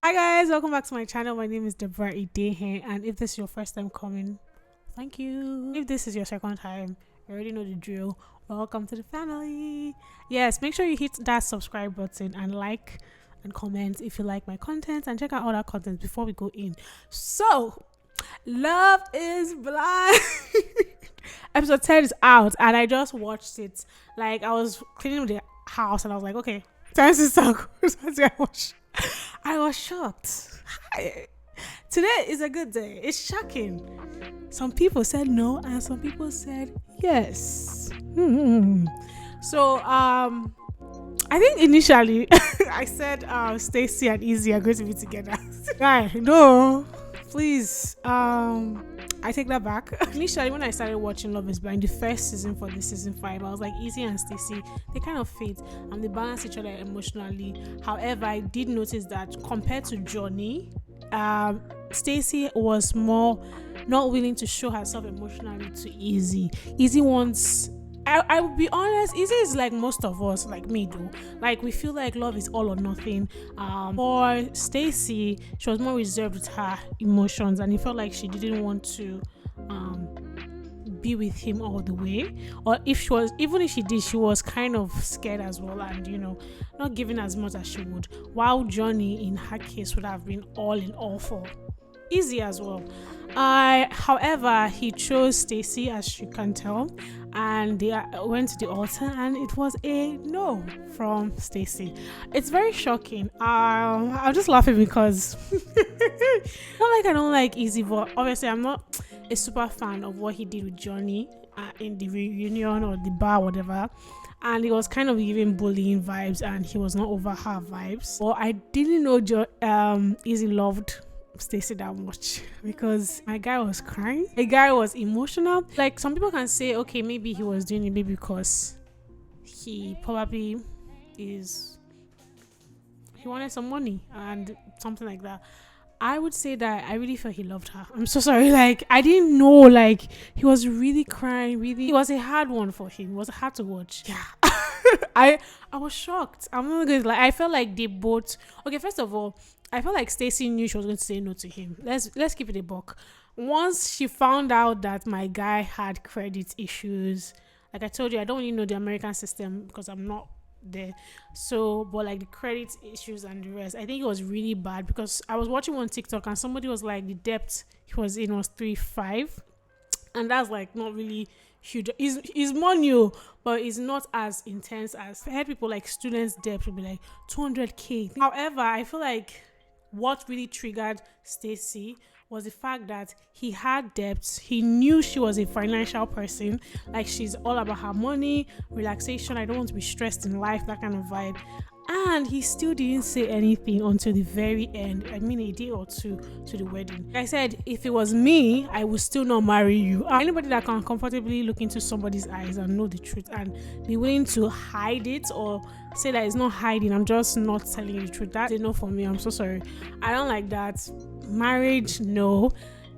Hi guys, welcome back to my channel. My name is Deborah Idehe, and if this is your first time coming, thank you. If this is your second time, you already know the drill. Welcome to the family. Yes, make sure you hit that subscribe button and like and comment if you like my content, and check out other content before we go in. So, Love is Blind episode 10 is out, and I just watched it. Like, I was cleaning the house and I was like, okay, time to start. I was shocked. Hi. Today is a good day. It's shocking. Some people said no and some people said yes. So I think initially I said Stacy and Izzy are going to be together. Guy, no, please. I take that back. Initially, when I started watching Love is Blind, the first season for the season 5, I was like, Izzy and Stacy, they kind of fit and they balance each other emotionally. However, I did notice that compared to Johnny, Stacy was more not willing to show herself emotionally to Izzy. Izzy wants. I will be honest, Izzy is like most of us, like me though. Like, we feel like love is all or nothing. For Stacy, she was more reserved with her emotions, and it felt like she didn't want to be with him all the way. Or if she was, even if she did, she was kind of scared as well, and not giving as much as she would. While Johnny, in her case, would have been all in all for Izzy as well. However, he chose Stacy, as you can tell, and they went to the altar, and it was a no from Stacy. It's very shocking. I'm just laughing because not like I don't like Izzy, but obviously I'm not a super fan of what he did with Johnny in the reunion or the bar, whatever. And he was kind of giving bullying vibes, and he was not over her vibes. But I didn't know Izzy loved Stacy that much, because my guy was crying. The guy was emotional. Like, some people can say, okay, maybe he was doing it maybe because he probably he wanted some money and something like that. I would say that I really felt he loved her. I'm so sorry. Like, I didn't know. Like, he was really crying. Really, it was a hard one for him. It was hard to watch. Yeah. I was shocked. I'm not going to lie. I felt like they both. Okay, first of all, I felt like Stacy knew she was going to say no to him. Let's keep it a buck. Once she found out that my guy had credit issues, like I told you, I don't really know the American system because I'm not there. So, but like the credit issues and the rest, I think it was really bad, because I was watching on TikTok and somebody was like, the debt he was in was 3.5, and that's like not really huge. Is more new, but it's not as intense as I heard people like students' debt would be like 200k. However, I feel like what really triggered Stacy was the fact that he had debts. He knew she was a financial person. Like, she's all about her money, relaxation. I don't want to be stressed in life, that kind of vibe. And he still didn't say anything until the very end. I mean, a day or two to the wedding. Like I said, if it was me, I would still not marry you. Anybody that can comfortably look into somebody's eyes and know the truth and be willing to hide it, or say that it's not hiding, I'm just not telling you the truth, that's a no for me. I'm so sorry. I don't like that. Marriage, no.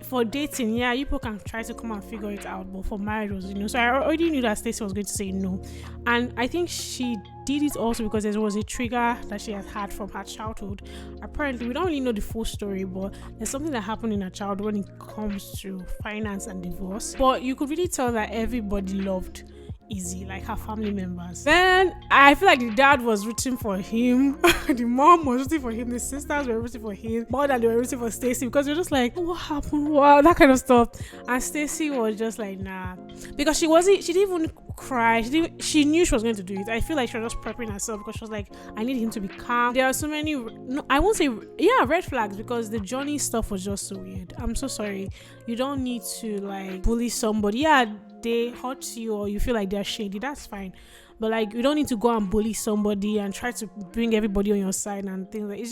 For dating, yeah, people can try to come and figure it out, but for marriage was so I already knew that Stacey was going to say no, and I think she did it also because there was a trigger that she had from her childhood. Apparently, we don't really know the full story, but there's something that happened in her childhood when it comes to finance and divorce. But you could really tell that everybody loved Izzy, like her family members. Then I feel like the dad was rooting for him, the mom was rooting for him, the sisters were rooting for him more than they were rooting for Stacy, because you're just like, what happened? Wow, that kind of stuff. And Stacy was just like, nah, because she didn't even cry. She knew she was going to do it. I feel like she was just prepping herself, because she was like, I need him to be calm. There are so many, no, I won't say, yeah, red flags, because the Johnny stuff was just so weird. I'm so sorry. You don't need to like bully somebody. Yeah, they hurt you or you feel like they're shady, that's fine, but like, you don't need to go and bully somebody and try to bring everybody on your side and things like. It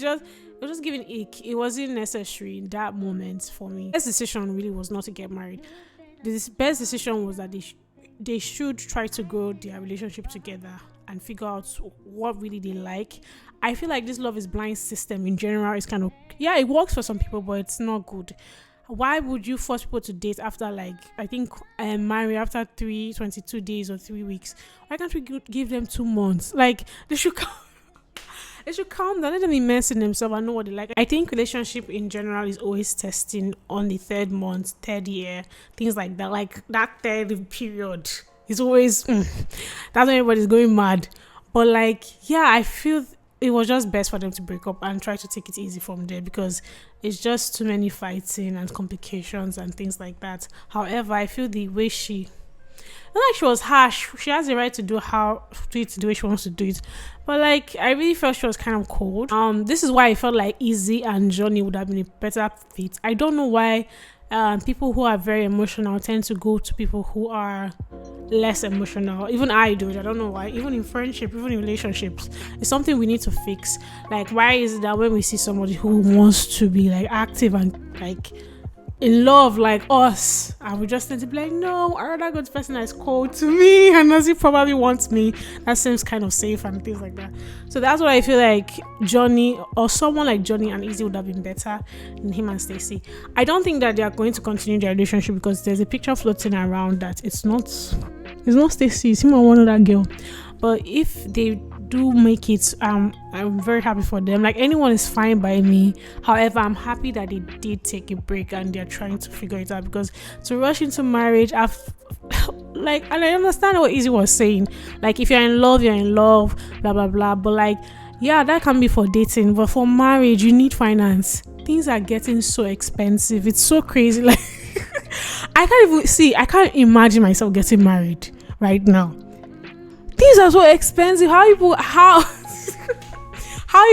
was just giving ick. It wasn't necessary in that moment for me. The best decision really was not to get married. The best decision was that they should try to grow their relationship together and figure out what really they like. I feel like this Love is Blind system in general is kind of, yeah, it works for some people, but it's not good. Why would you force people to date after, like, I think marry after 22 days or 3 weeks? Why can't we give them 2 months? Like, they should They should calm down. Let them immerse in themselves and know what they like. I think relationship in general is always testing on the third month, third year, things like that. Like that third period is always that's when everybody's going mad. But like, yeah, I feel it was just best for them to break up and try to take it easy from there, because it's just too many fighting and complications and things like that. However, I feel the way not like she was harsh. She has the right to do it the way she wants to do it. But like, I really felt she was kind of cold. This is why I felt like Izzy and Johnny would have been a better fit. I don't know why people who are very emotional tend to go to people who are less emotional. Even I do it. I don't know why. Even in friendship, even in relationships, it's something we need to fix. Like, why is it that when we see somebody who wants to be like active and like in love like us, and we just need to be like, no, I rather go to the person that is cold to me and as he probably wants me. That seems kind of safe and things like that. So that's what I feel like Johnny or someone like Johnny and Izzy would have been better than him and Stacey. I don't think that they are going to continue their relationship, because there's a picture floating around that it's not Stacey, it's him and one other girl. But if they do make it, I'm very happy for them. Like, anyone is fine by me. However, I'm happy that they did take a break and they're trying to figure it out, because to rush into marriage, like, and I understand what Izzy was saying, like, if you're in love, blah blah blah, but like, yeah, that can be for dating, but for marriage you need finance. Things are getting so expensive, it's so crazy. Like I can't imagine myself getting married right now. Things are so expensive. How are you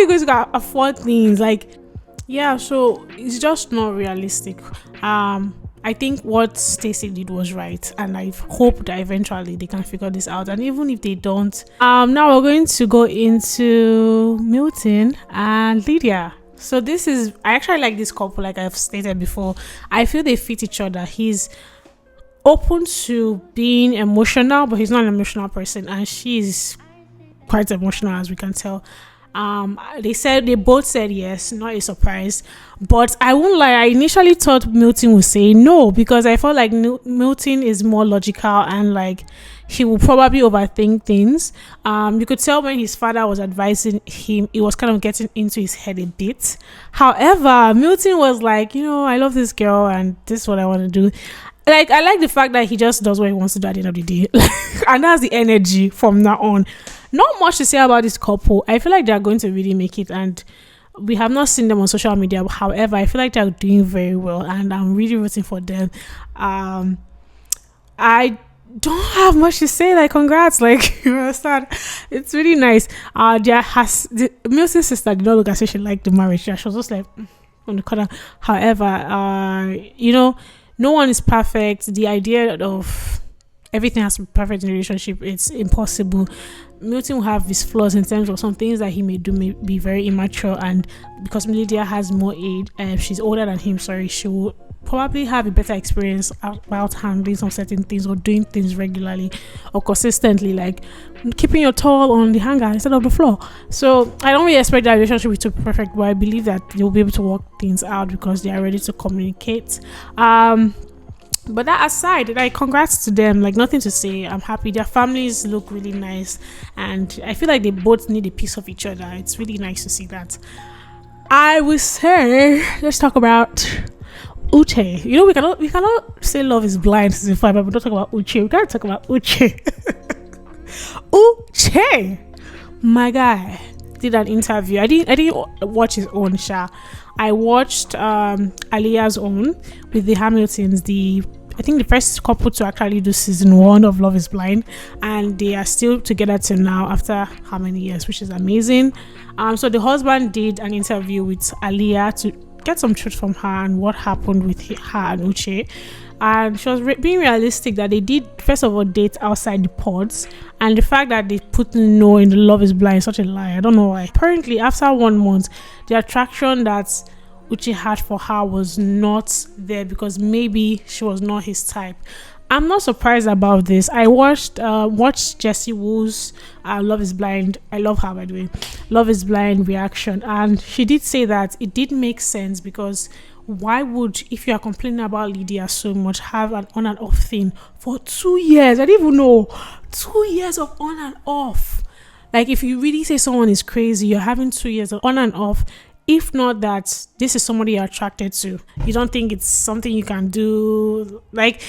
going to afford things? Like, yeah, so it's just not realistic. I think what Stacey did was right, and I hope that eventually they can figure this out. And even if they don't, now we're going to go into Milton and Lydia. So I actually like this couple, like I've stated before. I feel they fit each other. He's open to being emotional, but he's not an emotional person, and she's quite emotional, as we can tell. They both said yes, not a surprise. But I won't lie, I initially thought Milton would say no, because I felt like Milton is more logical and like he will probably overthink things. You could tell when his father was advising him, it was kind of getting into his head a bit. However, Milton was like, I love this girl and this is what I want to do. Like, I like the fact that he just does what he wants to do at the end of the day. And that's the energy from now on. Not much to say about this couple. I feel like they're going to really make it, and we have not seen them on social media. However, I feel like they're doing very well, and I'm really rooting for them. I don't have much to say. Like, congrats. Like, you understand? It's really nice. The Milton's sister did not look as if she liked the marriage. She was just like on the corner. However, no one is perfect. The idea of everything has to be perfect in a relationship, it's impossible. Milton will have his flaws in terms of some things that he may do may be very immature, and because Lydia has more age, she's older than him, she will probably have a better experience about handling some certain things or doing things regularly or consistently, like keeping your towel on the hanger instead of the floor. So I don't really expect that relationship to be perfect, but I believe that they'll be able to work things out because they are ready to communicate. But that aside, like, congrats to them. Like, nothing to say. I'm happy. Their families look really nice, and I feel like they both need a piece of each other. It's really nice to see that. I would say, let's talk about Uche. We cannot say love is blind season 5, but we don't talk about Uche. We gotta talk about Uche. Uche, my guy, did an interview. I didn't watch his own show. I watched Alia's own with the Hamiltons, I think the first couple to actually do season 1 of Love is Blind, and they are still together till now after how many years, which is amazing. So the husband did an interview with Alia to get some truth from her and what happened with her and Uche. And she was being realistic that they did first of all date outside the pods, and the fact that they put no in the Love is Blind is such a lie. I don't know why. Apparently after 1 month, the attraction that Uche had for her was not there because maybe she was not his type. I'm not surprised about this. I watched Jessie Woo's Love is Blind. I love her, by the way. Love is Blind reaction, and she did say that it did make sense, because why would, if you are complaining about Lydia so much, have an on and off thing for 2 years? I didn't even know. 2 years of on and off. Like, if you really say someone is crazy, you're having 2 years on and off. If not that this is somebody you're attracted to, you don't think it's something you can do, like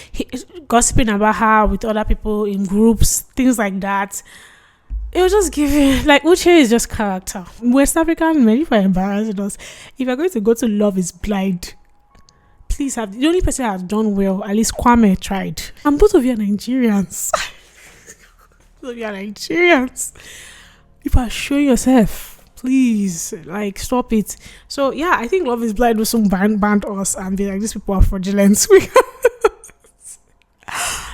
gossiping about her with other people in groups, things like that. It was just giving, like, Uche is just character. West African men, if I embarrassing us, if you're going to go to Love is Blind, please have the only person that has done well, at least Kwame tried. And both of you are Nigerians. Both of you are Nigerians. If you show yourself, please, like, stop it. So yeah, I think Love is Blind will soon ban us and be like, these people are fraudulent.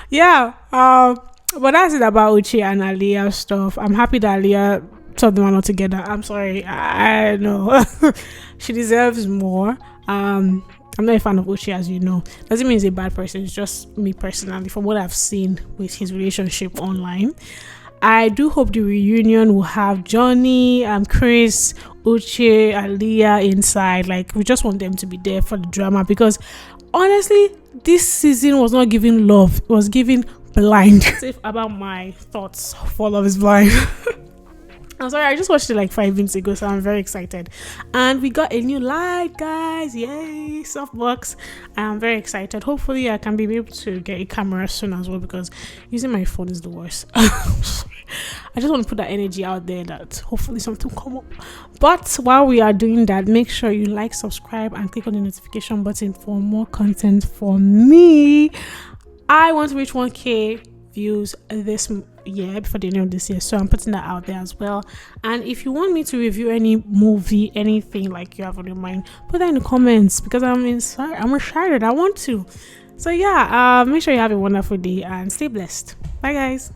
Yeah, but that's it about Uche and Aliyah stuff. I'm happy that Aliyah told them all together. I'm sorry, I know she deserves more. I'm not a fan of Uche, as you know. Doesn't mean he's a bad person. It's just me personally, from what I've seen with his relationship online. I do hope the reunion will have Johnny, Chris, Uche, Aliyah inside. Like, we just want them to be there for the drama, because honestly, this season was not giving love. It was giving blind. About my thoughts for Love is Blind. I'm sorry, I just watched it like 5 minutes ago, so I'm very excited. And we got a new light, guys. Yay, softbox. I'm very excited. Hopefully I can be able to get a camera soon as well, because using my phone is the worst. I just want to put that energy out there that hopefully something come up. But while we are doing that, make sure you like, subscribe, and click on the notification button for more content from me. I want to reach 1K views this year, before the end of this year, so I'm putting that out there as well. And if you want me to review any movie, anything like you have on your mind, put that in the comments, because I'm excited. I want to. So yeah, make sure you have a wonderful day and stay blessed. Bye guys.